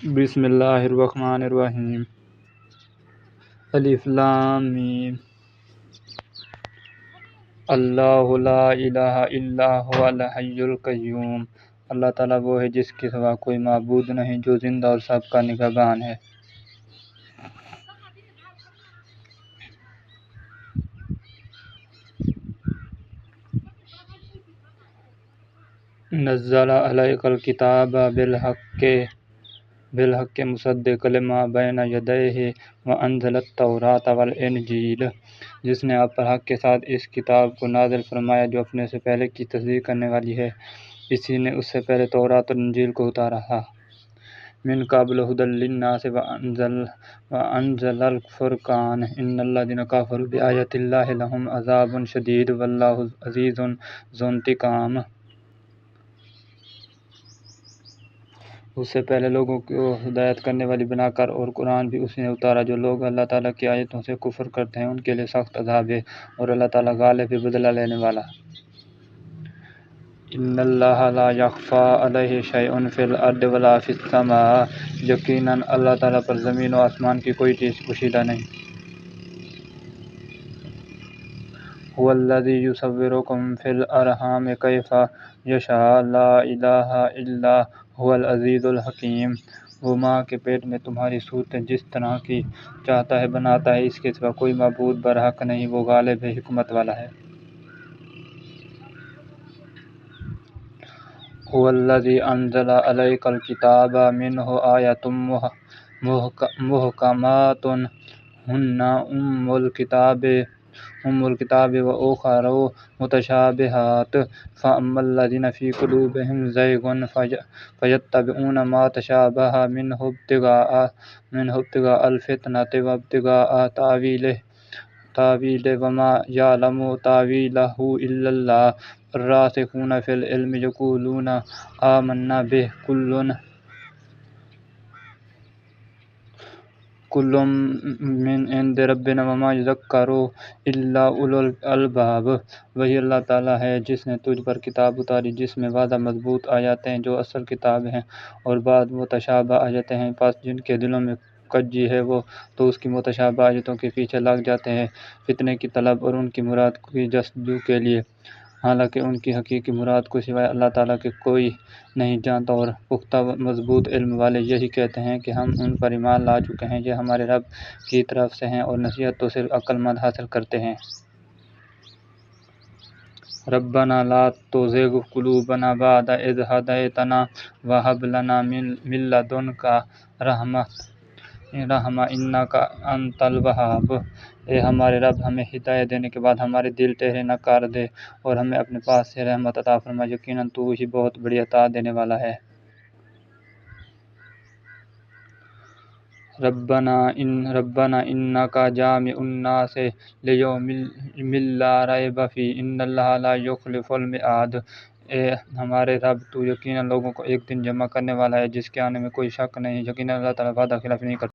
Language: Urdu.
بسم اللہ الرحمن الرحیم الف لام میم اللہ لا الہ الا هو الحی القیوم۔ اللہ تعالیٰ وہ ہے جس کے سوا کوئی معبود نہیں، جو زندہ اور سب کا نگہبان ہے۔ نزل علیک الکتاب بالحق مصدقا لما بین یدیہ وانزل التوراۃ والانجیل۔ جس نے آپ پر حق کے ساتھ اس کتاب کو نازل فرمایا جو اپنے سے پہلے کی تصدیق کرنے والی ہے، اسی نے اس سے پہلے تورات اور انجیل کو اتارا تھا۔ من قبل ھدی للناس وانزل الفرقان ان الذین کفروا بآیات اللہ لہم عذاب شدید واللہ عزیز ذو انتقام۔ اس سے پہلے لوگوں کو ہدایت کرنے والی بنا کر اور قرآن بھی اسی نے اتارا۔ جو لوگ اللہ تعالیٰ کی آیتوں سے کفر کرتے ہیں ان کے لیے سخت عذاب ہے، اور اللہ تعالیٰ غالب ہے، بدلہ لینے والا۔ ان اللہ لا یخفی علیہ شیء فی الارض ولا فی السماء۔ یقیناً اللہ تعالیٰ پر زمین و آسمان کی کوئی چیز پوشیدہ نہیں۔ هو الذی یصورکم فی الارحام کیف یشاء لا الہ الا هو العزیز الحکیم۔ وہ ماں کے پیٹ میں تمہاری صورتیں جس طرح کی چاہتا ہے بناتا ہے، اس کے سوا کوئی معبود برحق نہیں، وہ غالب ہے، حکمت والا ہے۔ هو الذی انزل علیک الکتاب منہ آیات محکمات ھن ام الکتاب واخر متشابہات فاما الذین فی قلوبہم زیغ فیتبعون ما تشابہ منہ ابتغاء الفتنۃ وابتغاء تاویلہ وما یعلم تاویلہ الا اللہ والراسخون فی العلم یقولون آمنا بہ کل من عند ربنا وما یذکر الا اولو الالباب۔ وہی اللہ تعالیٰ ہے جس نے تجھ پر کتاب اتاری جس میں واضح مضبوط آیاتیں جو اصل کتاب ہیں، اور بعض متشابہ آیتیں ہیں، پس جن کے دلوں میں کجی ہے وہ تو اس کی متشابہ آیتوں کے پیچھے لگ جاتے ہیں فتنے کی طلب اور ان کی مراد کی جستجو کے لیے، حالانکہ ان کی حقیقی مراد کو سوائے اللہ تعالیٰ کے کوئی نہیں جانتا۔ اور پختہ مضبوط علم والے یہی کہتے ہیں کہ ہم ان پر ایمان لا چکے ہیں، یہ ہمارے رب کی طرف سے ہیں، اور نصیحت تو صرف عقل مند حاصل کرتے ہیں۔ ربنا لا تزغ قلوبنا بعد إذ هديتنا وهب لنا من لدنك رحمة إنك أنت الوهاب۔ اے ہمارے رب، ہمیں ہدایت دینے کے بعد ہمارے دل ٹیڑھے نہ کر دے، اور ہمیں اپنے پاس سے رحمت عطا فرما، یقیناً تو ہی بہت بڑی عطا دینے والا ہے۔ ربنا انک جامع الناس لیوم لا ریب فیہ ان اللہ لا یخلف الموعد۔ اے ہمارے رب، تو یقیناً لوگوں کو ایک دن جمع کرنے والا ہے جس کے آنے میں کوئی شک نہیں، یقیناً اللہ تعالیٰ وعدہ خلافی نہیں کرتا۔